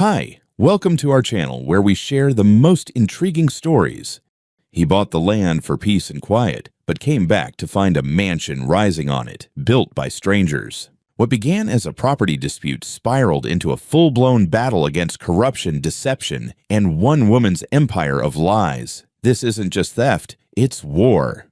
Hi, welcome to our channel where we share the most intriguing stories. He bought the land for peace and quiet, but came back to find a mansion rising on it, built by strangers. What began as a property dispute spiraled into a full-blown battle against corruption, deception, and one woman's empire of lies. This isn't just theft, it's war.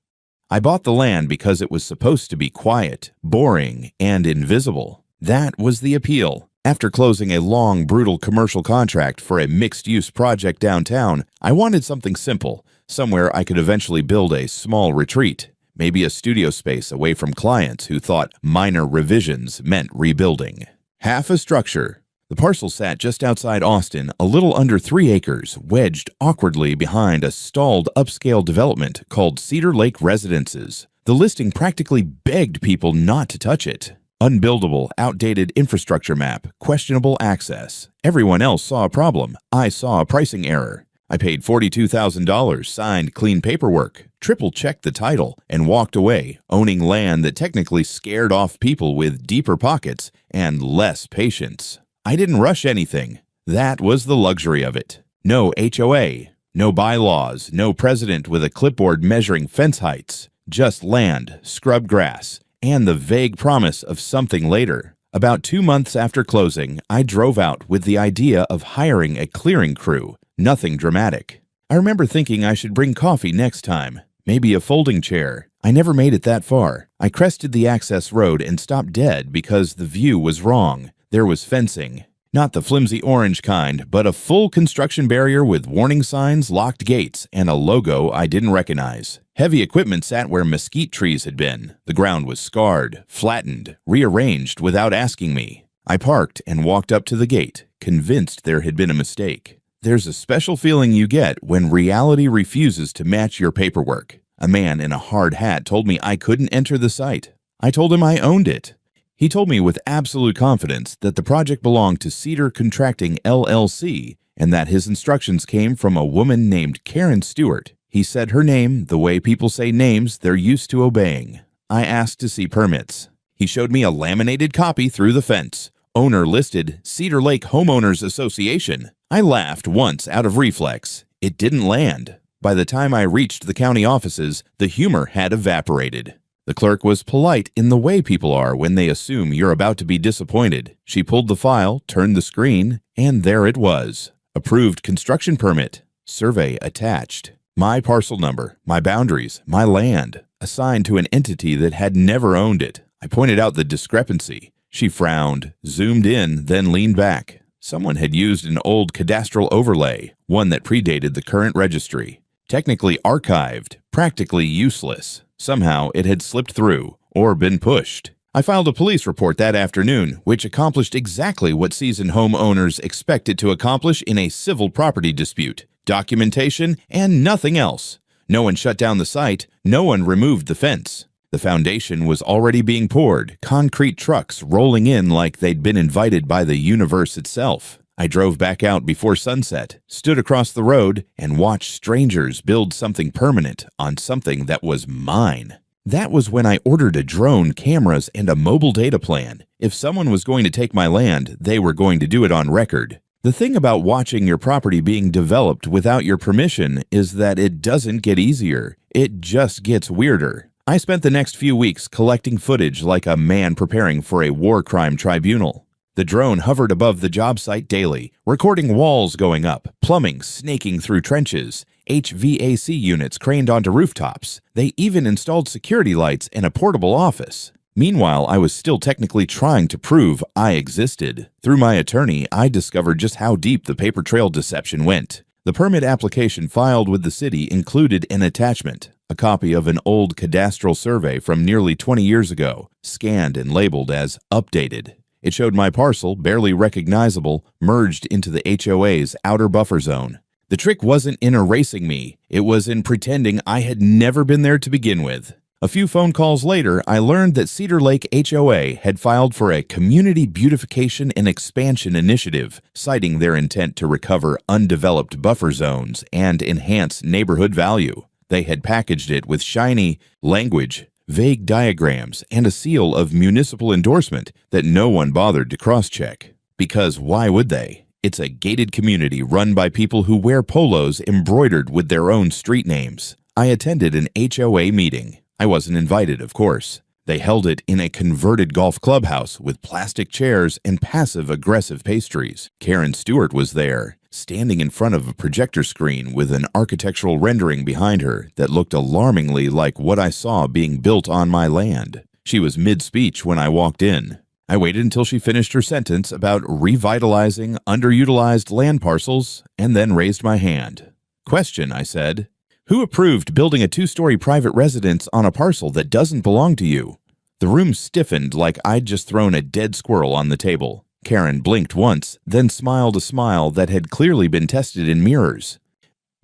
I bought the land because it was supposed to be quiet, boring, and invisible. That was the appeal. After closing a long, brutal commercial contract for a mixed-use project downtown, I wanted something simple, somewhere I could eventually build a small retreat, maybe a studio space away from clients who thought minor revisions meant rebuilding. Half a structure. The parcel sat just outside Austin, a little under 3 acres, wedged awkwardly behind a stalled upscale development called Cedar Lake Residences. The listing practically begged people not to touch it. Unbuildable, outdated infrastructure map, questionable access. Everyone else saw a problem. I saw a pricing error. I paid $42,000, signed clean paperwork, triple-checked the title, and walked away, owning land that technically scared off people with deeper pockets and less patience. I didn't rush anything. That was the luxury of it. No HOA, no bylaws, no president with a clipboard measuring fence heights. Just land, scrub grass, and the vague promise of something later. About 2 months after closing, I drove out with the idea of hiring a clearing crew. Nothing dramatic. I remember thinking I should bring coffee next time, maybe a folding chair. I never made it that far. I crested the access road and stopped dead because the view was wrong. There was fencing. Not the flimsy orange kind, but a full construction barrier with warning signs, locked gates, and a logo I didn't recognize. Heavy equipment sat where mesquite trees had been. The ground was scarred, flattened, rearranged without asking me. I parked and walked up to the gate, convinced there had been a mistake. There's a special feeling you get when reality refuses to match your paperwork. A man in a hard hat told me I couldn't enter the site. I told him I owned it. He told me with absolute confidence that the project belonged to Cedar Contracting LLC and that his instructions came from a woman named Karen Stewart. He said her name the way people say names they're used to obeying. I asked to see permits. He showed me a laminated copy through the fence. Owner listed Cedar Lake Homeowners Association. I laughed once out of reflex. It didn't land. By the time I reached the county offices, the humor had evaporated. The clerk was polite in the way people are when they assume you're about to be disappointed. She pulled the file, turned the screen, and there it was. Approved construction permit. Survey attached. My parcel number, my boundaries, my land, assigned to an entity that had never owned it. I pointed out the discrepancy. She frowned, zoomed in, then leaned back. Someone had used an old cadastral overlay, one that predated the current registry. Technically archived, practically useless. Somehow it had slipped through, or been pushed. I filed a police report that afternoon, which accomplished exactly what seasoned homeowners expected to accomplish in a civil property dispute. Documentation and nothing else. No one shut down the site, no one removed the fence. The foundation was already being poured, concrete trucks rolling in like they'd been invited by the universe itself. I drove back out before sunset, stood across the road, and watched strangers build something permanent on something that was mine. That was when I ordered a drone, cameras, and a mobile data plan. If someone was going to take my land, they were going to do it on record. The thing about watching your property being developed without your permission is that it doesn't get easier. It just gets weirder. I spent the next few weeks collecting footage like a man preparing for a war crime tribunal. The drone hovered above the job site daily, recording walls going up, plumbing snaking through trenches, HVAC units craned onto rooftops. They even installed security lights and a portable office. Meanwhile, I was still technically trying to prove I existed. Through my attorney, I discovered just how deep the paper trail deception went. The permit application filed with the city included an attachment, a copy of an old cadastral survey from nearly 20 years ago, scanned and labeled as updated. It showed my parcel, barely recognizable, merged into the HOA's outer buffer zone. The trick wasn't in erasing me, it was in pretending I had never been there to begin with. A few phone calls later, I learned that Cedar Lake HOA had filed for a Community Beautification and Expansion Initiative, citing their intent to recover undeveloped buffer zones and enhance neighborhood value. They had packaged it with shiny language, vague diagrams, and a seal of municipal endorsement that no one bothered to cross-check. Because why would they? It's a gated community run by people who wear polos embroidered with their own street names. I attended an HOA meeting. I wasn't invited, of course. They held it in a converted golf clubhouse with plastic chairs and passive-aggressive pastries. Karen Stewart was there, standing in front of a projector screen with an architectural rendering behind her that looked alarmingly like what I saw being built on my land. She was mid-speech when I walked in. I waited until she finished her sentence about revitalizing underutilized land parcels and then raised my hand. "Question," I said. "Who approved building a 2-story private residence on a parcel that doesn't belong to you?" The room stiffened like I'd just thrown a dead squirrel on the table. Karen blinked once, then smiled a smile that had clearly been tested in mirrors.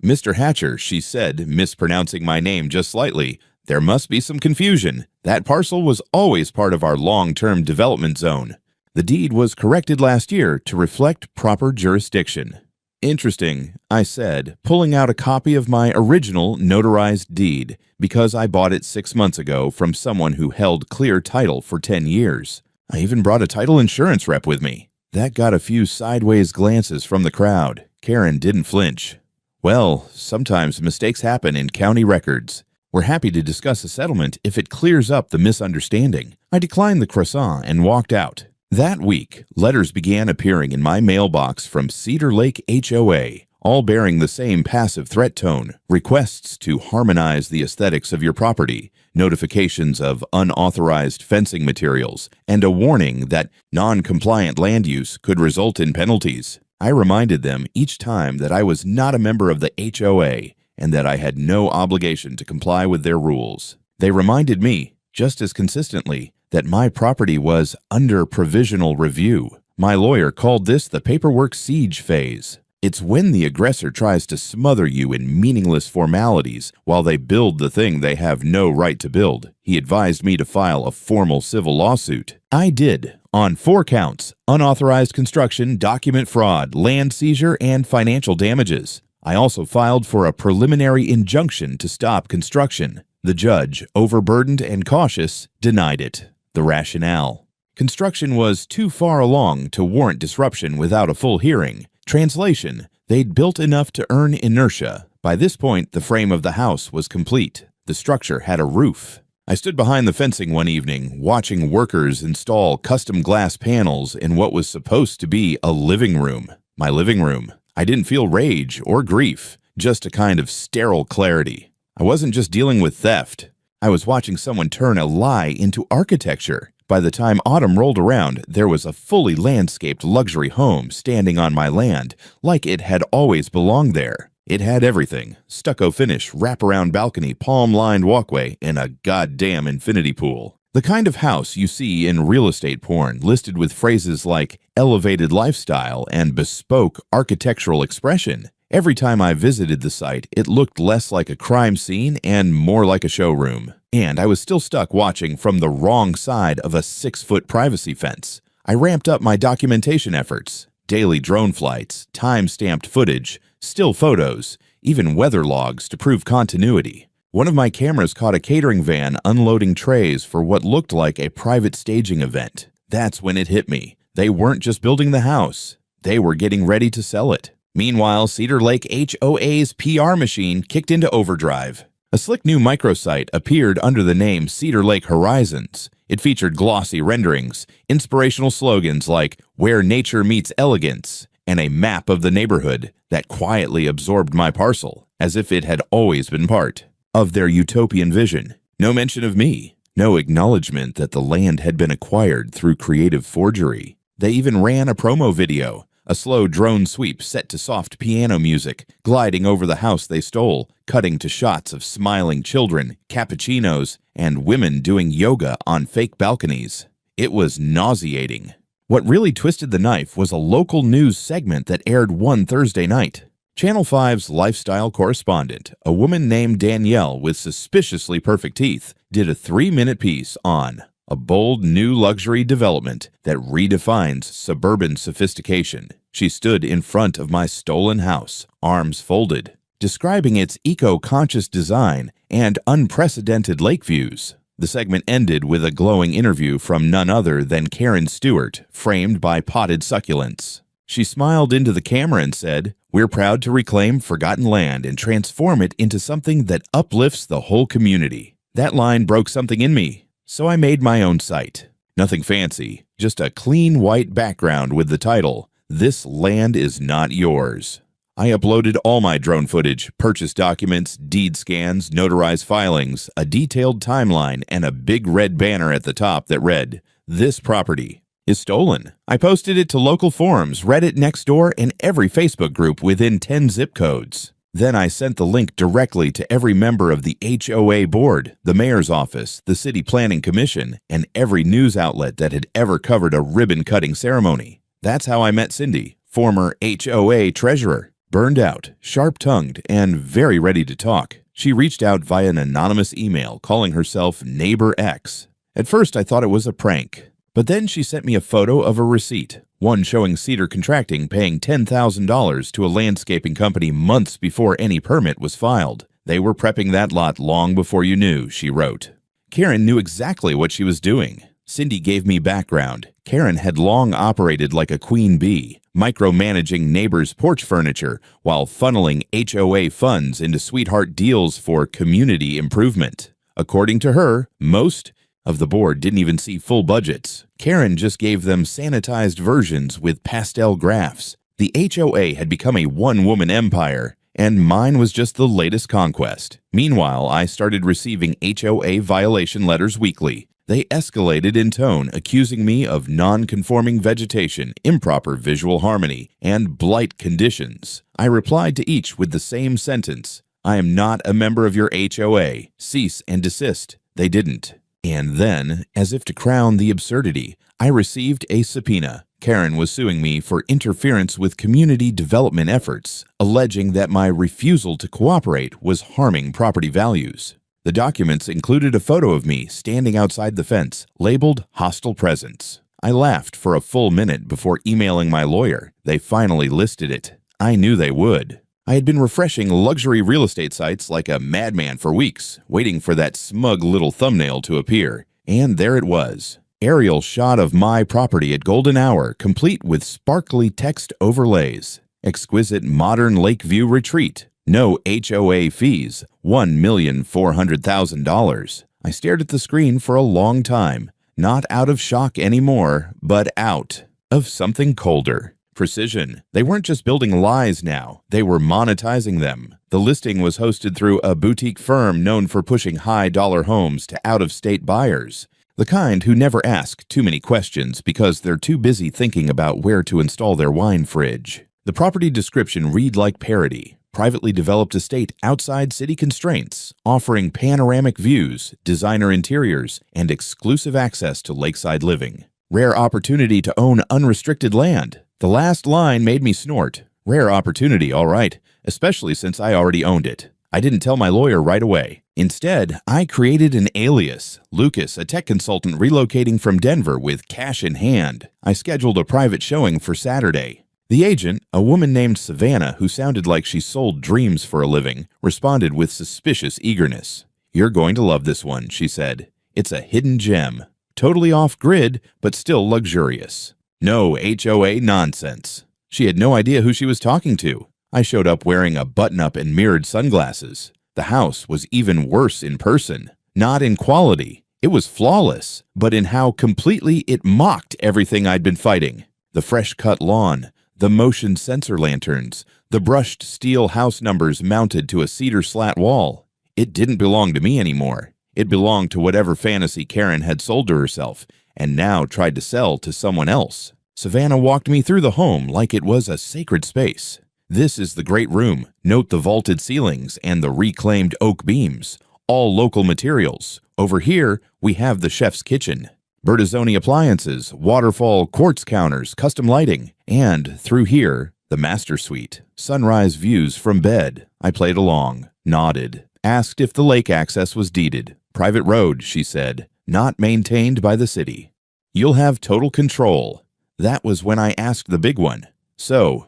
"Mr. Hatcher," she said, mispronouncing my name just slightly, "there must be some confusion. That parcel was always part of our long-term development zone. The deed was corrected last year to reflect proper jurisdiction." "Interesting," I said, pulling out a copy of my original notarized deed, because I bought it 6 months ago from someone who held clear title for 10 years. I even brought a title insurance rep with me. That got a few sideways glances from the crowd. Karen didn't flinch. "Well, sometimes mistakes happen in county records. We're happy to discuss a settlement if it clears up the misunderstanding." I declined the croissant and walked out. That week, letters began appearing in my mailbox from Cedar Lake HOA, all bearing the same passive threat tone: requests to harmonize the aesthetics of your property, notifications of unauthorized fencing materials, and a warning that non-compliant land use could result in penalties. I reminded them each time that I was not a member of the HOA and that I had no obligation to comply with their rules. They reminded me, just as consistently, that my property was under provisional review. My lawyer called this the paperwork siege phase. It's when the aggressor tries to smother you in meaningless formalities while they build the thing they have no right to build. He advised me to file a formal civil lawsuit. I did, on 4 counts: unauthorized construction, document fraud, land seizure, and financial damages. I also filed for a preliminary injunction to stop construction. The judge, overburdened and cautious, denied it. The rationale: construction was too far along to warrant disruption without a full hearing. Translation: they'd built enough to earn inertia. By this point, the frame of the house was complete. The structure had a roof. I stood behind the fencing one evening, watching workers install custom glass panels in what was supposed to be a living room. My living room. I didn't feel rage or grief, just a kind of sterile clarity. I wasn't just dealing with theft. I was watching someone turn a lie into architecture. By the time autumn rolled around, there was a fully landscaped luxury home standing on my land, like it had always belonged there. It had everything: stucco finish, wraparound balcony, palm-lined walkway, and a goddamn infinity pool. The kind of house you see in real estate porn, listed with phrases like elevated lifestyle and bespoke architectural expression. Every time I visited the site, it looked less like a crime scene and more like a showroom. And I was still stuck watching from the wrong side of a 6-foot privacy fence. I ramped up my documentation efforts: daily drone flights, time-stamped footage, still photos, even weather logs to prove continuity. One of my cameras caught a catering van unloading trays for what looked like a private staging event. That's when it hit me. They weren't just building the house. They were getting ready to sell it. Meanwhile, Cedar Lake HOA's PR machine kicked into overdrive. A slick new microsite appeared under the name Cedar Lake Horizons. It featured glossy renderings, inspirational slogans like "Where Nature Meets Elegance," and a map of the neighborhood that quietly absorbed my parcel, as if it had always been part of their utopian vision. No mention of me. No acknowledgement that the land had been acquired through creative forgery. They even ran a promo video. A slow drone sweep set to soft piano music, gliding over the house they stole, cutting to shots of smiling children, cappuccinos, and women doing yoga on fake balconies. It was nauseating. What really twisted the knife was a local news segment that aired one Thursday night. Channel 5's lifestyle correspondent, a woman named Danielle with suspiciously perfect teeth, did a 3-minute piece on a bold new luxury development that redefines suburban sophistication. She stood in front of my stolen house, arms folded, describing its eco-conscious design and unprecedented lake views. The segment ended with a glowing interview from none other than Karen Stewart, framed by potted succulents. She smiled into the camera and said, "We're proud to reclaim forgotten land and transform it into something that uplifts the whole community." That line broke something in me, so I made my own site. Nothing fancy, just a clean white background with the title, "This Land Is Not Yours." I uploaded all my drone footage, purchase documents, deed scans, notarized filings, a detailed timeline, and a big red banner at the top that read, "This property is stolen." I posted it to local forums, Reddit, Nextdoor, and every Facebook group within 10 zip codes. Then I sent the link directly to every member of the HOA board, the mayor's office, the city planning commission, and every news outlet that had ever covered a ribbon-cutting ceremony. That's how I met Cindy, former HOA treasurer. Burned out, sharp-tongued, and very ready to talk. She reached out via an anonymous email calling herself Neighbor X. At first I thought it was a prank, but then she sent me a photo of a receipt, one showing Cedar Contracting paying $10,000 to a landscaping company months before any permit was filed. "They were prepping that lot long before you knew," she wrote. Karen knew exactly what she was doing. Cindy gave me background. Karen had long operated like a queen bee, micromanaging neighbors' porch furniture while funneling HOA funds into sweetheart deals for community improvement. According to her, most of the board didn't even see full budgets. Karen just gave them sanitized versions with pastel graphs. The HOA had become a one-woman empire, and mine was just the latest conquest. Meanwhile, I started receiving HOA violation letters weekly. They escalated in tone, accusing me of non-conforming vegetation, improper visual harmony, and blight conditions. I replied to each with the same sentence, "I am not a member of your HOA. Cease and desist." They didn't. And then, as if to crown the absurdity, I received a subpoena. Karen was suing me for interference with community development efforts, alleging that my refusal to cooperate was harming property values. The documents included a photo of me standing outside the fence, labeled "Hostile Presence." I laughed for a full minute before emailing my lawyer. They finally listed it. I knew they would. I had been refreshing luxury real estate sites like a madman for weeks, waiting for that smug little thumbnail to appear. And there it was. Aerial shot of my property at golden hour, complete with sparkly text overlays. Exquisite modern Lakeview retreat. No HOA fees, $1,400,000. I stared at the screen for a long time, not out of shock anymore, but out of something colder. Precision. They weren't just building lies now, they were monetizing them. The listing was hosted through a boutique firm known for pushing high-dollar homes to out-of-state buyers. The kind who never ask too many questions because they're too busy thinking about where to install their wine fridge. The property description read like parody. Privately developed estate outside city constraints, offering panoramic views, designer interiors, and exclusive access to lakeside living. Rare opportunity to own unrestricted land. The last line made me snort. Rare opportunity, all right, especially since I already owned it. I didn't tell my lawyer right away. Instead, I created an alias, Lucas, a tech consultant relocating from Denver with cash in hand. I scheduled a private showing for Saturday. The agent, a woman named Savannah who sounded like she sold dreams for a living, responded with suspicious eagerness. "You're going to love this one," she said. "It's a hidden gem. Totally off-grid, but still luxurious. No HOA nonsense." She had no idea who she was talking to. I showed up wearing a button-up and mirrored sunglasses. The house was even worse in person. Not in quality. It was flawless, but in how completely it mocked everything I'd been fighting. The fresh-cut lawn, the motion sensor lanterns, the brushed steel house numbers mounted to a cedar slat wall. It didn't belong to me anymore. It belonged to whatever fantasy Karen had sold to herself and now tried to sell to someone else. Savannah walked me through the home like it was a sacred space. "This is the great room. Note the vaulted ceilings and the reclaimed oak beams. All local materials. Over here, we have the chef's kitchen. Bertazzoni appliances, waterfall quartz counters, custom lighting. And through here, the master suite. Sunrise views from bed." I played along, nodded, asked if the lake access was deeded. "Private road," she said, "not maintained by the city. You'll have total control." That was when I asked the big one. "So,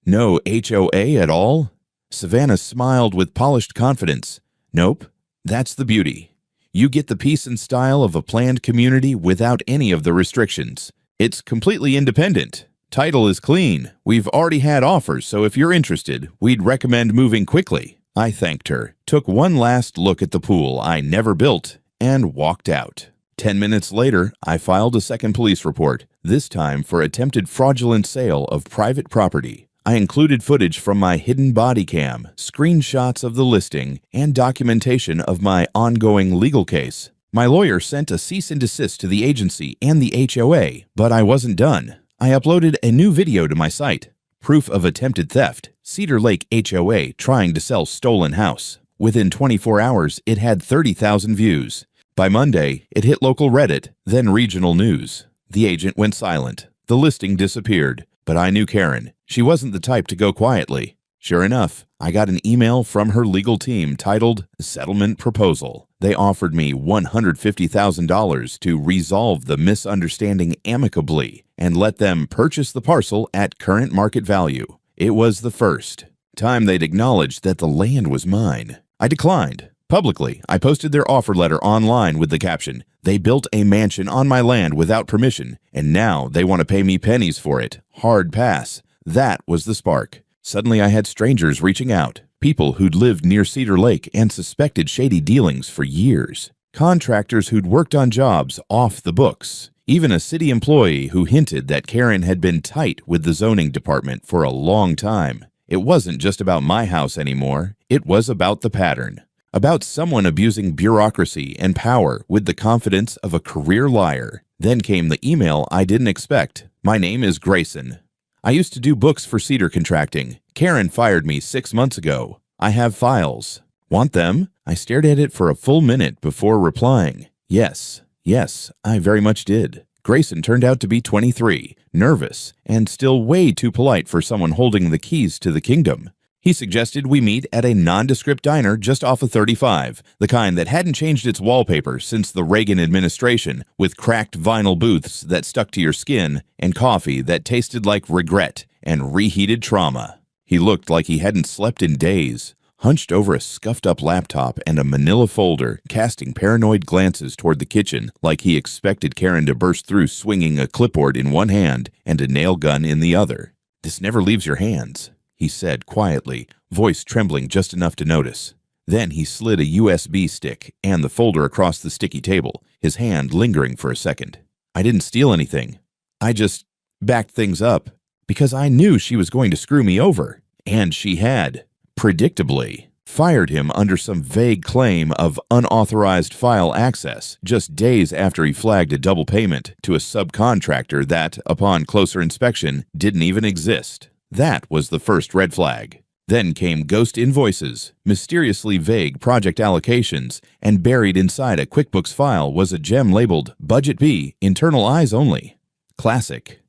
no HOA at all?" Savannah smiled with polished confidence. "Nope, that's the beauty. You get the peace and style of a planned community without any of the restrictions. It's completely independent. Title is clean. We've already had offers, so if you're interested, we'd recommend moving quickly. I thanked her, took one last look at the pool I never built, and walked out. 10 minutes later, I filed a second police report, this time for attempted fraudulent sale of private property. I included footage from my hidden body cam, screenshots of the listing, and documentation of my ongoing legal case. My lawyer sent a cease and desist to the agency and the HOA, but I wasn't done. I uploaded a new video to my site. Proof of attempted theft. Cedar Lake HOA trying to sell stolen house. Within 24 hours, it had 30,000 views. By Monday, it hit local Reddit, then regional news. The agent went silent. The listing disappeared. But I knew Karen. She wasn't the type to go quietly. Sure enough, I got an email from her legal team titled Settlement Proposal. They offered me $150,000 to resolve the misunderstanding amicably and let them purchase the parcel at current market value. It was the first time they'd acknowledged that the land was mine. I declined. Publicly, I posted their offer letter online with the caption, "They built a mansion on my land without permission, and now they want to pay me pennies for it. Hard pass." That was the spark. Suddenly I had strangers reaching out, people who'd lived near Cedar Lake and suspected shady dealings for years, contractors who'd worked on jobs off the books, even a city employee who hinted that Karen had been tight with the zoning department for a long time. It wasn't just about my house anymore, it was about the pattern. About someone abusing bureaucracy and power with the confidence of a career liar. Then came the email I didn't expect. "My name is Grayson. I used to do books for Cedar Contracting. Karen fired me 6 months ago. I have files. Want them?" I stared at it for a full minute before replying. Yes, I very much did. Grayson turned out to be 23, nervous, and still way too polite for someone holding the keys to the kingdom. He suggested we meet at a nondescript diner just off of 35, the kind that hadn't changed its wallpaper since the Reagan administration, with cracked vinyl booths that stuck to your skin and coffee that tasted like regret and reheated trauma. He looked like he hadn't slept in days, hunched over a scuffed-up laptop and a manila folder, casting paranoid glances toward the kitchen like he expected Karen to burst through swinging a clipboard in one hand and a nail gun in the other. "This never leaves your hands," he said quietly, voice trembling just enough to notice. Then he slid a USB stick and the folder across the sticky table, his hand lingering for a second. "I didn't steal anything. I just backed things up because I knew she was going to screw me over." And she had, predictably, fired him under some vague claim of unauthorized file access just days after he flagged a double payment to a subcontractor that, upon closer inspection, didn't even exist. That was the first red flag. Then came ghost invoices, mysteriously vague project allocations, and buried inside a QuickBooks file was a gem labeled Budget B, Internal Eyes Only. Classic.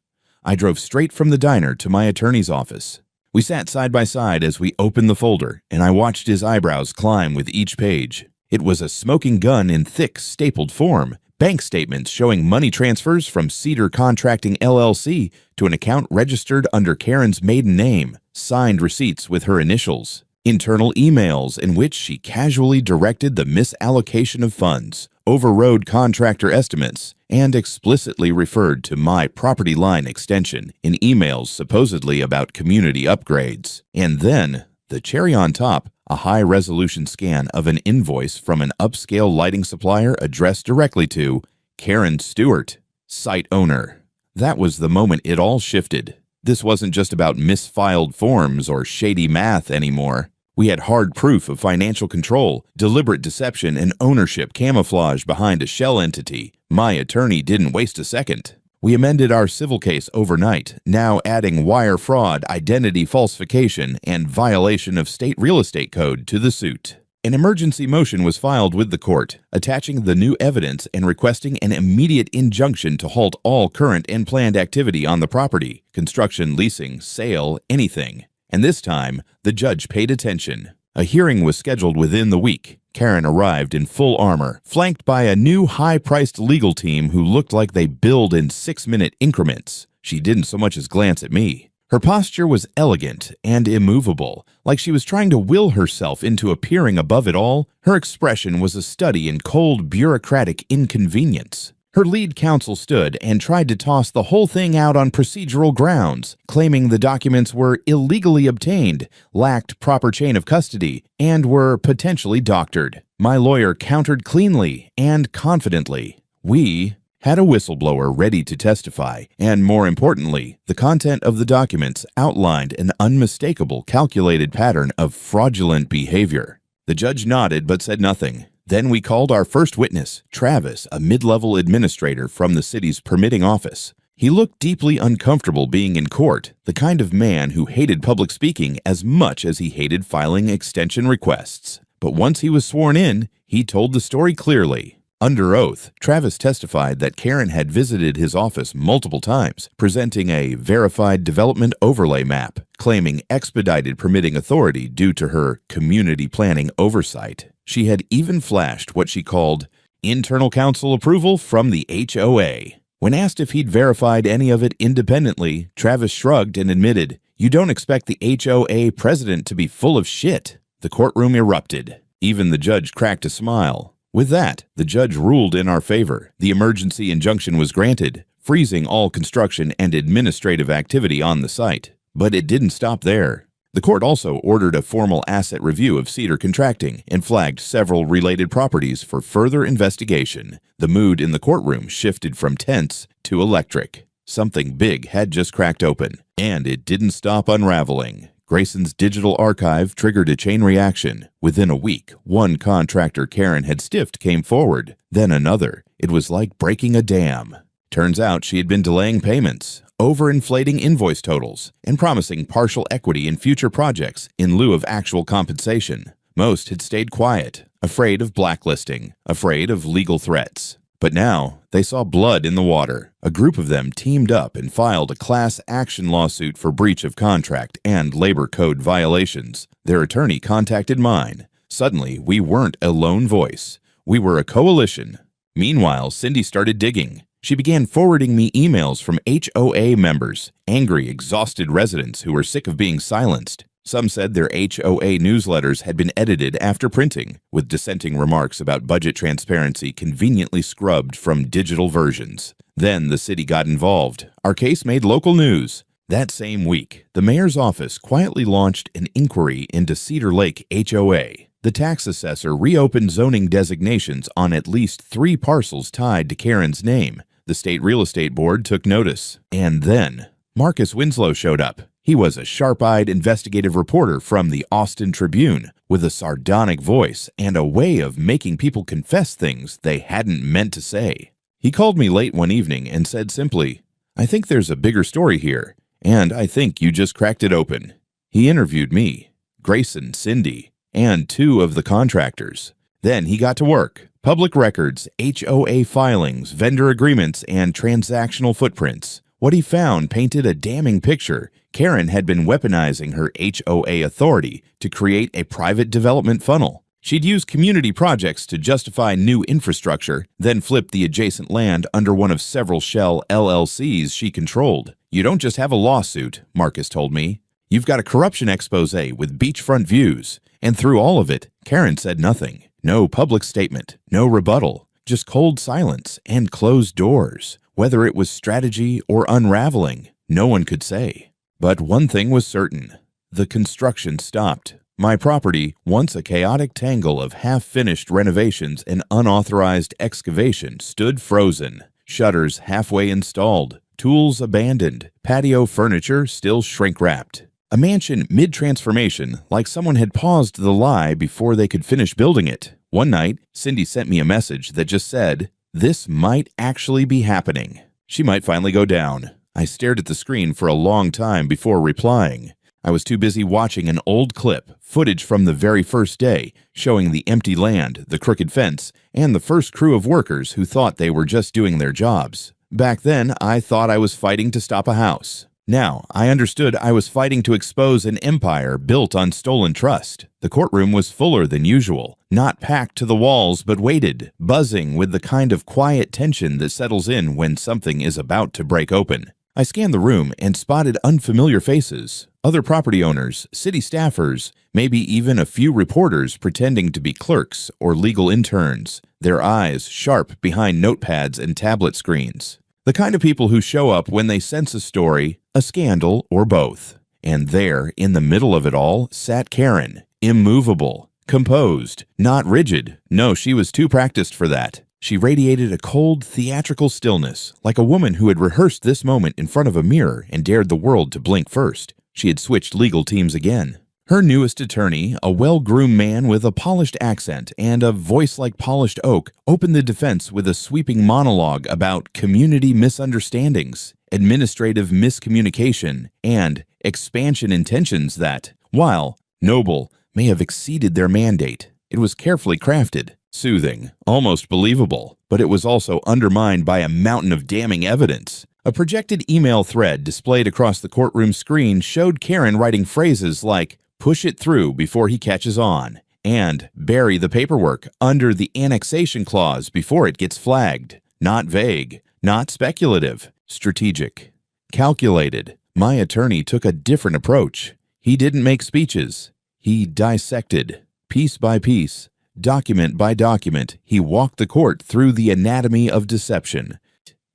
I drove straight from the diner to my attorney's office. We sat side by side as we opened the folder, and I watched his eyebrows climb with each page. It was a smoking gun in thick, stapled form. Bank statements showing money transfers from Cedar Contracting LLC to an account registered under Karen's maiden name, signed receipts with her initials, internal emails in which she casually directed the misallocation of funds, overrode contractor estimates, and explicitly referred to my property line extension in emails supposedly about community upgrades. And then, the cherry on top, a high-resolution scan of an invoice from an upscale lighting supplier addressed directly to Karen Stewart, site owner. That was the moment it all shifted. This wasn't just about misfiled forms or shady math anymore. We had hard proof of financial control, deliberate deception, and ownership camouflaged behind a shell entity. My attorney didn't waste a second. We amended our civil case overnight, now adding wire fraud, identity falsification, and violation of state real estate code to the suit. An emergency motion was filed with the court, attaching the new evidence and requesting an immediate injunction to halt all current and planned activity on the property, construction, leasing, sale, anything. And this time, the judge paid attention. A hearing was scheduled within the week. Karen arrived in full armor, flanked by a new high-priced legal team who looked like they billed in 6-minute increments. She didn't so much as glance at me. Her posture was elegant and immovable, like she was trying to will herself into appearing above it all. Her expression was a study in cold, bureaucratic inconvenience. Her lead counsel stood and tried to toss the whole thing out on procedural grounds, claiming the documents were illegally obtained, lacked proper chain of custody, and were potentially doctored. My lawyer countered cleanly and confidently. We had a whistleblower ready to testify, and more importantly, the content of the documents outlined an unmistakable calculated pattern of fraudulent behavior. The judge nodded but said nothing. Then we called our first witness, Travis, a mid-level administrator from the city's permitting office. He looked deeply uncomfortable being in court, the kind of man who hated public speaking as much as he hated filing extension requests. But once he was sworn in, he told the story clearly. Under oath, Travis testified that Karen had visited his office multiple times, presenting a verified development overlay map, claiming expedited permitting authority due to her community planning oversight. She had even flashed what she called internal counsel approval from the HOA. When asked if he'd verified any of it independently, Travis shrugged and admitted, "You don't expect the HOA president to be full of shit." The courtroom erupted. Even the judge cracked a smile. With that, the judge ruled in our favor. The emergency injunction was granted, freezing all construction and administrative activity on the site. But it didn't stop there. The court also ordered a formal asset review of Cedar Contracting and flagged several related properties for further investigation. The mood in the courtroom shifted from tense to electric. Something big had just cracked open, and it didn't stop unraveling. Grayson's digital archive triggered a chain reaction. Within a week, one contractor Karen had stiffed came forward, then another. It was like breaking a dam. Turns out she had been delaying payments, overinflating invoice totals, and promising partial equity in future projects in lieu of actual compensation. Most had stayed quiet, afraid of blacklisting, afraid of legal threats. But now, they saw blood in the water. A group of them teamed up and filed a class action lawsuit for breach of contract and labor code violations. Their attorney contacted mine. Suddenly, we weren't a lone voice. We were a coalition. Meanwhile, Cindy started digging. She began forwarding me emails from HOA members, angry, exhausted residents who were sick of being silenced. Some said their HOA newsletters had been edited after printing, with dissenting remarks about budget transparency conveniently scrubbed from digital versions. Then the city got involved. Our case made local news. That same week, the mayor's office quietly launched an inquiry into Cedar Lake HOA. The tax assessor reopened zoning designations on at least 3 parcels tied to Karen's name. The state real estate board took notice. And then Marcus Winslow showed up. He was a sharp-eyed investigative reporter from the Austin Tribune with a sardonic voice and a way of making people confess things they hadn't meant to say. He called me late one evening and said simply, "I think there's a bigger story here, and I think you just cracked it open." He interviewed me, Grayson, Cindy, and 2 of the contractors. Then he got to work. Public records, HOA filings, vendor agreements, and transactional footprints. What he found painted a damning picture. Karen had been weaponizing her HOA authority to create a private development funnel. She'd use community projects to justify new infrastructure, then flip the adjacent land under one of several shell LLCs she controlled. You don't just have a lawsuit, Marcus told me. You've got a corruption expose with beachfront views. And through all of it, Karen said nothing. No public statement, no rebuttal, just cold silence and closed doors. Whether it was strategy or unraveling, no one could say. But one thing was certain. The construction stopped. My property, once a chaotic tangle of half-finished renovations and unauthorized excavation, stood frozen. Shutters halfway installed, tools abandoned, patio furniture still shrink-wrapped. A mansion mid-transformation, like someone had paused the lie before they could finish building it. One night, Cindy sent me a message that just said, "This might actually be happening." She might finally go down. I stared at the screen for a long time before replying. I was too busy watching an old clip, footage from the very first day, showing the empty land, the crooked fence, and the first crew of workers who thought they were just doing their jobs. Back then, I thought I was fighting to stop a house. Now, I understood I was fighting to expose an empire built on stolen trust. The courtroom was fuller than usual, not packed to the walls but weighted, buzzing with the kind of quiet tension that settles in when something is about to break open. I scanned the room and spotted unfamiliar faces. Other property owners, city staffers, maybe even a few reporters pretending to be clerks or legal interns, their eyes sharp behind notepads and tablet screens. The kind of people who show up when they sense a story, a scandal, or both. And there, in the middle of it all, sat Karen, immovable, composed, not rigid. No, she was too practiced for that. She radiated a cold, theatrical stillness, like a woman who had rehearsed this moment in front of a mirror and dared the world to blink first. She had switched legal teams again. Her newest attorney, a well-groomed man with a polished accent and a voice like polished oak, opened the defense with a sweeping monologue about community misunderstandings, administrative miscommunication, and expansion intentions that, while noble, may have exceeded their mandate. It was carefully crafted, soothing, almost believable, but it was also undermined by a mountain of damning evidence. A projected email thread displayed across the courtroom screen showed Karen writing phrases like, "Push it through before he catches on," and "bury the paperwork under the annexation clause before it gets flagged." Not vague, not speculative, strategic, calculated. My attorney took a different approach. He didn't make speeches. He dissected, piece by piece, document by document. He walked the court through the anatomy of deception.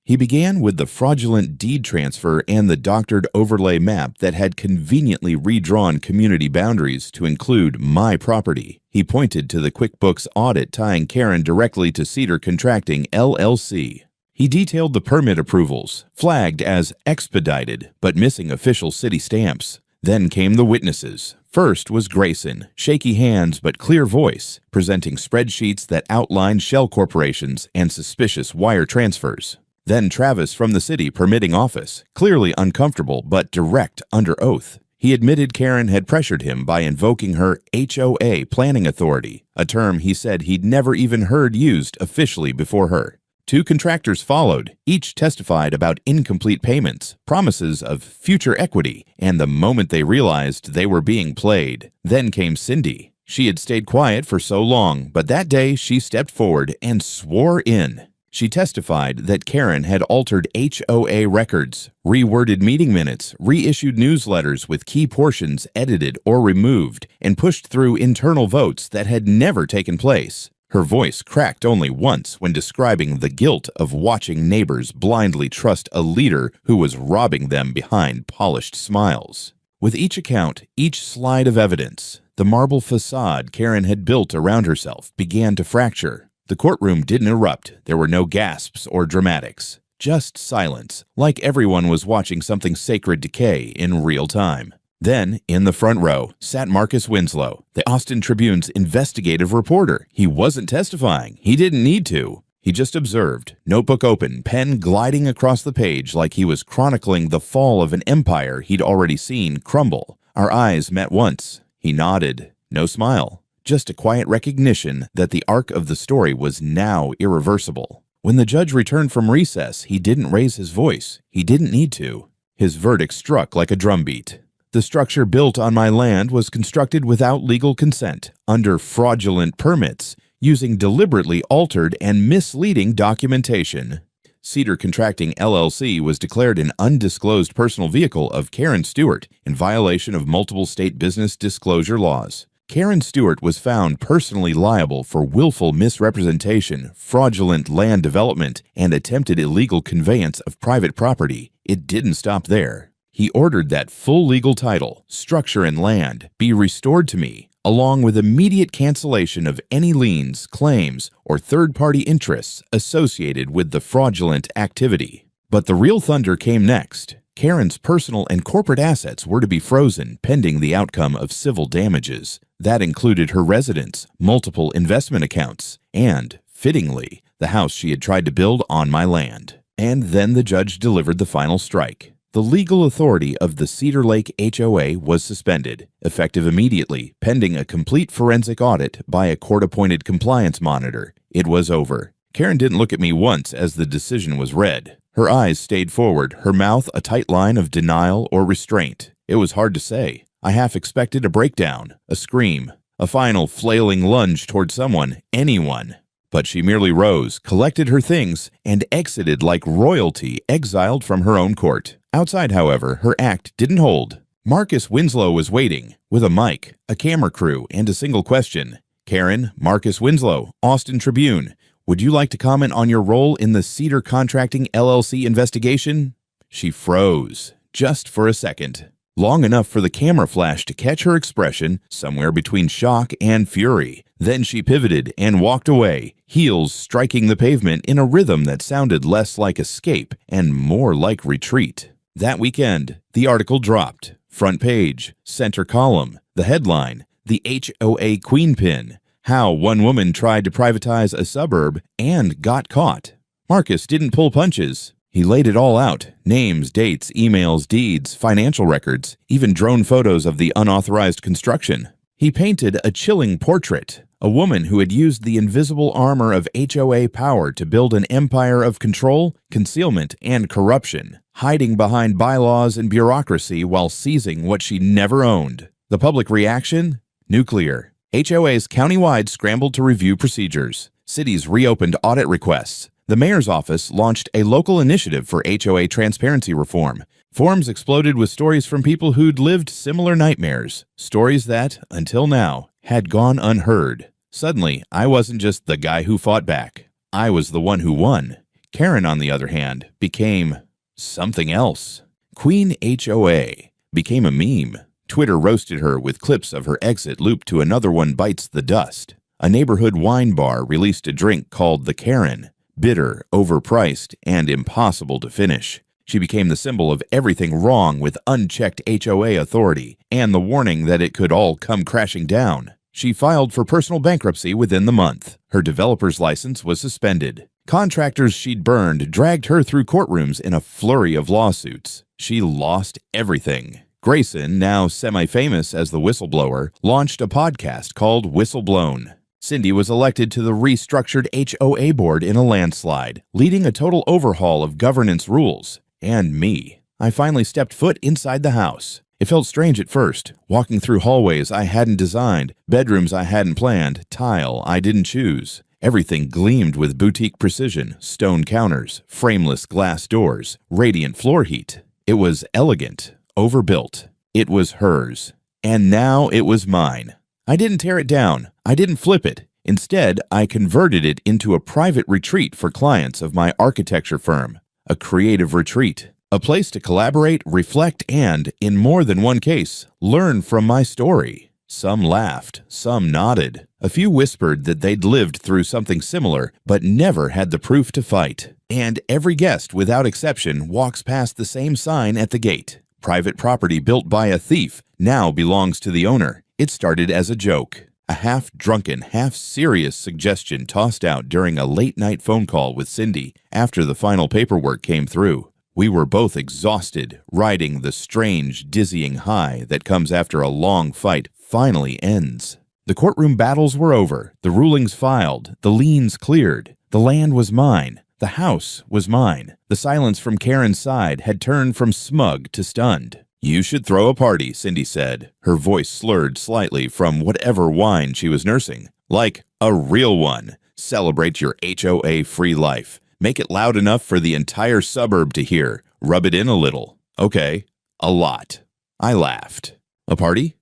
He began with the fraudulent deed transfer and the doctored overlay map that had conveniently redrawn community boundaries to include my property. He pointed to the QuickBooks audit tying Karen directly to Cedar Contracting, LLC. He detailed the permit approvals, flagged as expedited but missing official city stamps. Then came the witnesses. First was Grayson, shaky hands but clear voice, presenting spreadsheets that outlined shell corporations and suspicious wire transfers. Then Travis from the city permitting office, clearly uncomfortable but direct under oath. He admitted Karen had pressured him by invoking her HOA planning authority, a term he said he'd never even heard used officially before her. Two contractors followed, each testified about incomplete payments, promises of future equity, and the moment they realized they were being played. Then came Cindy. She had stayed quiet for so long, but that day she stepped forward and swore in. She testified that Karen had altered HOA records, reworded meeting minutes, reissued newsletters with key portions edited or removed, and pushed through internal votes that had never taken place. Her voice cracked only once when describing the guilt of watching neighbors blindly trust a leader who was robbing them behind polished smiles. With each account, each slide of evidence, the marble facade Karen had built around herself began to fracture. The courtroom didn't erupt. There were no gasps or dramatics. Just silence, like everyone was watching something sacred decay in real time. Then, in the front row, sat Marcus Winslow, the Austin Tribune's investigative reporter. He wasn't testifying. He didn't need to. He just observed, notebook open, pen gliding across the page like he was chronicling the fall of an empire he'd already seen crumble. Our eyes met once. He nodded. No smile. Just a quiet recognition that the arc of the story was now irreversible. When the judge returned from recess, he didn't raise his voice. He didn't need to. His verdict struck like a drumbeat. The structure built on my land was constructed without legal consent, under fraudulent permits, using deliberately altered and misleading documentation. Cedar Contracting LLC was declared an undisclosed personal vehicle of Karen Stewart in violation of multiple state business disclosure laws. Karen Stewart was found personally liable for willful misrepresentation, fraudulent land development, and attempted illegal conveyance of private property. It didn't stop there. He ordered that full legal title, structure, and land be restored to me, along with immediate cancellation of any liens, claims, or third-party interests associated with the fraudulent activity. But the real thunder came next. Karen's personal and corporate assets were to be frozen pending the outcome of civil damages. That included her residence, multiple investment accounts, and, fittingly, the house she had tried to build on my land. And then the judge delivered the final strike. The legal authority of the Cedar Lake HOA was suspended, effective immediately, pending a complete forensic audit by a court-appointed compliance monitor. It was over. Karen didn't look at me once as the decision was read. Her eyes stayed forward, her mouth a tight line of denial or restraint. It was hard to say. I half expected a breakdown, a scream, a final flailing lunge toward someone, anyone. But she merely rose, collected her things, and exited like royalty exiled from her own court. Outside, however, her act didn't hold. Marcus Winslow was waiting, with a mic, a camera crew, and a single question. Karen, Marcus Winslow, Austin Tribune. Would you like to comment on your role in the Cedar Contracting LLC investigation? She froze, just for a second. Long enough for the camera flash to catch her expression somewhere between shock and fury. Then she pivoted and walked away, heels striking the pavement in a rhythm that sounded less like escape and more like retreat. That weekend, the article dropped. Front page, center column, the headline, the HOA Queen Pin, how one woman tried to privatize a suburb and got caught. Marcus didn't pull punches. He laid it all out: names, dates, emails, deeds, financial records, even drone photos of the unauthorized construction. He painted a chilling portrait, a woman who had used the invisible armor of HOA power to build an empire of control, concealment, and corruption, hiding behind bylaws and bureaucracy while seizing what she never owned. The public reaction? Nuclear. HOAs countywide scrambled to review procedures. Cities reopened audit requests. The mayor's office launched a local initiative for HOA transparency reform. Forums exploded with stories from people who'd lived similar nightmares, stories that, until now, had gone unheard. Suddenly, I wasn't just the guy who fought back. I was the one who won. Karen, on the other hand, became something else. Queen HOA became a meme. Twitter roasted her with clips of her exit looped to Another One Bites the Dust. A neighborhood wine bar released a drink called the Karen, bitter, overpriced, and impossible to finish. She became the symbol of everything wrong with unchecked HOA authority and the warning that it could all come crashing down. She filed for personal bankruptcy within the month. Her developer's license was suspended. Contractors she'd burned dragged her through courtrooms in a flurry of lawsuits. She lost everything. Grayson, now semi-famous as the whistleblower, launched a podcast called Whistleblown. Cindy was elected to the restructured HOABoard in a landslide, leading a total overhaul of governance rules. And me. I finally stepped foot inside the house. It felt strange at first, walking through hallways I hadn't designed, bedrooms I hadn't planned, tile I didn't choose. Everything gleamed with boutique precision, stone counters, frameless glass doors, radiant floor heat. It was elegant, overbuilt. It was hers. And now it was mine. I didn't tear it down. I didn't flip it. Instead, I converted it into a private retreat for clients of my architecture firm. A creative retreat. A place to collaborate, reflect, and, in more than one case, learn from my story. Some laughed, some nodded. A few whispered that they'd lived through something similar, but never had the proof to fight. And every guest, without exception, walks past the same sign at the gate. Private property built by a thief now belongs to the owner. It started as a joke. A half-drunken, half-serious suggestion tossed out during a late-night phone call with Cindy after the final paperwork came through. We were both exhausted, riding the strange, dizzying high that comes after a long fight finally ends. The courtroom battles were over, the rulings filed, the liens cleared. The land was mine. The house was mine. The silence from Karen's side had turned from smug to stunned. "You should throw a party," Cindy said, her voice slurred slightly from whatever wine she was nursing. "Like a real one. Celebrate your HOA-free life. Make it loud enough for the entire suburb to hear. Rub it in a little. Okay, a lot." I laughed. "A party?"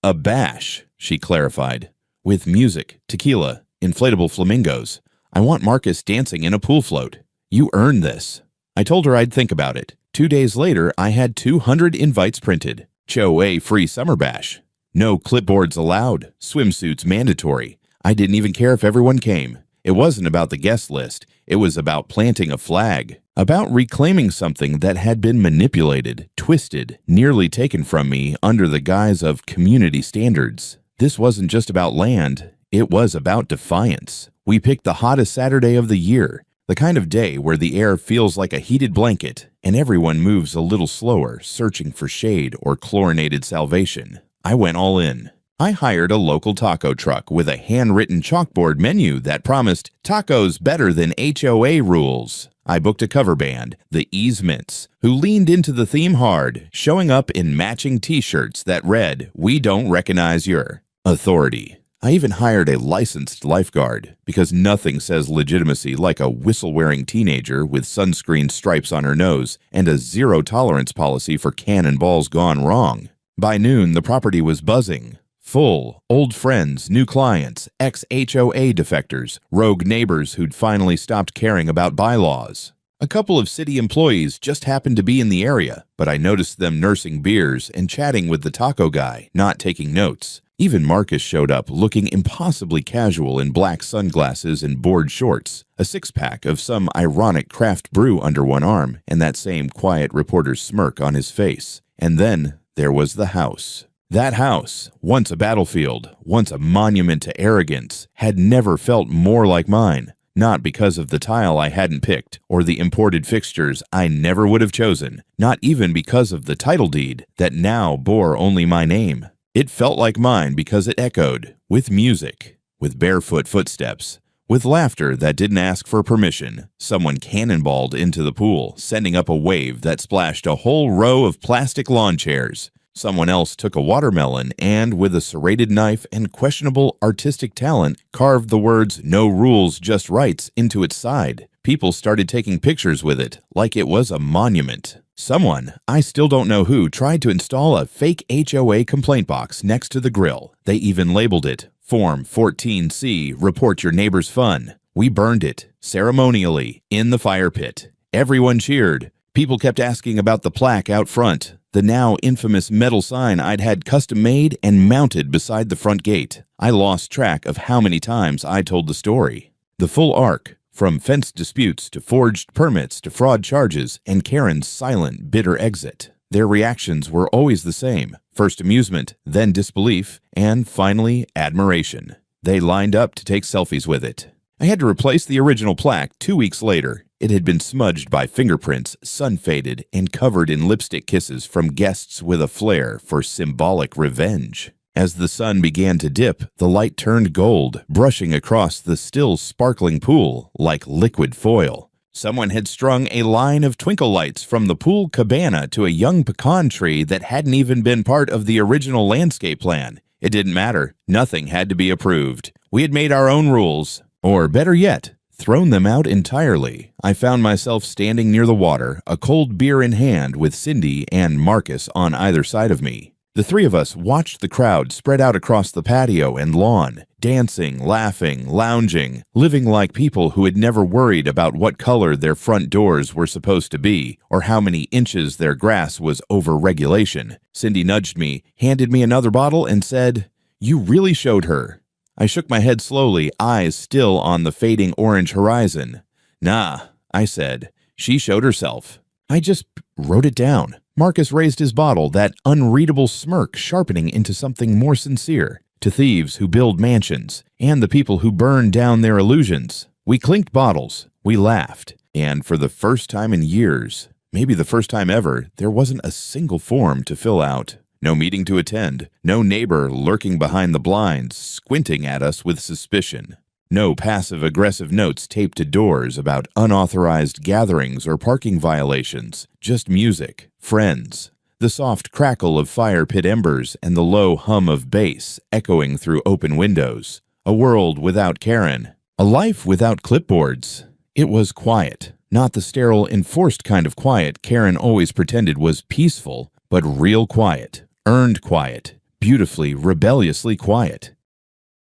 "A bash," she clarified. "With music, tequila, inflatable flamingos. I want Marcus dancing in a pool float. You earned this." I told her I'd think about it. 2 days later, I had 200 invites printed. HOA-free summer bash. No clipboards allowed. Swimsuits mandatory. I didn't even care if everyone came. It wasn't about the guest list. It was about planting a flag. About reclaiming something that had been manipulated, twisted, nearly taken from me under the guise of community standards. This wasn't just about land. It was about defiance. We picked the hottest Saturday of the year. The kind of day where the air feels like a heated blanket and everyone moves a little slower, searching for shade or chlorinated salvation. I went all in. I hired a local taco truck with a handwritten chalkboard menu that promised tacos better than HOA rules. I booked a cover band, the Easements, who leaned into the theme hard, showing up in matching t-shirts that read, "We don't recognize your authority." I even hired a licensed lifeguard, because nothing says legitimacy like a whistle-wearing teenager with sunscreen stripes on her nose and a zero-tolerance policy for cannonballs gone wrong. By noon, the property was buzzing. Full, old friends, new clients, ex-HOA defectors, rogue neighbors who'd finally stopped caring about bylaws. A couple of city employees just happened to be in the area, but I noticed them nursing beers and chatting with the taco guy, not taking notes. Even Marcus showed up looking impossibly casual in black sunglasses and board shorts, a six-pack of some ironic craft brew under one arm, and that same quiet reporter's smirk on his face. And then there was the house. That house, once a battlefield, once a monument to arrogance, had never felt more like mine. Not because of the tile I hadn't picked or the imported fixtures I never would have chosen, not even because of the title deed that now bore only my name. It felt like mine because it echoed, with music, with barefoot footsteps, with laughter that didn't ask for permission. Someone cannonballed into the pool, sending up a wave that splashed a whole row of plastic lawn chairs. Someone else took a watermelon and, with a serrated knife and questionable artistic talent, carved the words "No rules, just rights" into its side. People started taking pictures with it, like it was a monument. Someone, I still don't know who, tried to install a fake HOA complaint box next to the grill. They even labeled it Form 14C, Report Your Neighbor's Fun. We burned it, ceremonially, in the fire pit. Everyone cheered. People kept asking about the plaque out front, the now infamous metal sign I'd had custom made and mounted beside the front gate. I lost track of how many times I told the story. The full arc, from fence disputes to forged permits to fraud charges and Karen's silent, bitter exit. Their reactions were always the same: first amusement, then disbelief, and finally admiration. They lined up to take selfies with it. I had to replace the original plaque 2 weeks later. It had been smudged by fingerprints, sun-faded, and covered in lipstick kisses from guests with a flair for symbolic revenge. As the sun began to dip, the light turned gold, brushing across the still sparkling pool like liquid foil. Someone had strung a line of twinkle lights from the pool cabana to a young pecan tree that hadn't even been part of the original landscape plan. It didn't matter. Nothing had to be approved. We had made our own rules. Or better yet, thrown them out entirely. I found myself standing near the water, a cold beer in hand, with Cindy and Marcus on either side of me. The three of us watched the crowd spread out across the patio and lawn, dancing, laughing, lounging, living like people who had never worried about what color their front doors were supposed to be or how many inches their grass was over regulation. Cindy nudged me, handed me another bottle, and said, "You really showed her." I shook my head slowly, eyes still on the fading orange horizon. "Nah," I said. "She showed herself. I just wrote it down." Marcus raised his bottle, that unreadable smirk sharpening into something more sincere. "To thieves who build mansions, and the people who burn down their illusions." We clinked bottles. We laughed. And for the first time in years, maybe the first time ever, there wasn't a single form to fill out. No meeting to attend, no neighbor lurking behind the blinds, squinting at us with suspicion. No passive-aggressive notes taped to doors about unauthorized gatherings or parking violations. Just music, friends, the soft crackle of fire pit embers and the low hum of bass echoing through open windows. A world without Karen. A life without clipboards. It was quiet. Not the sterile, enforced kind of quiet Karen always pretended was peaceful, but real quiet. Earned quiet, beautifully, rebelliously quiet.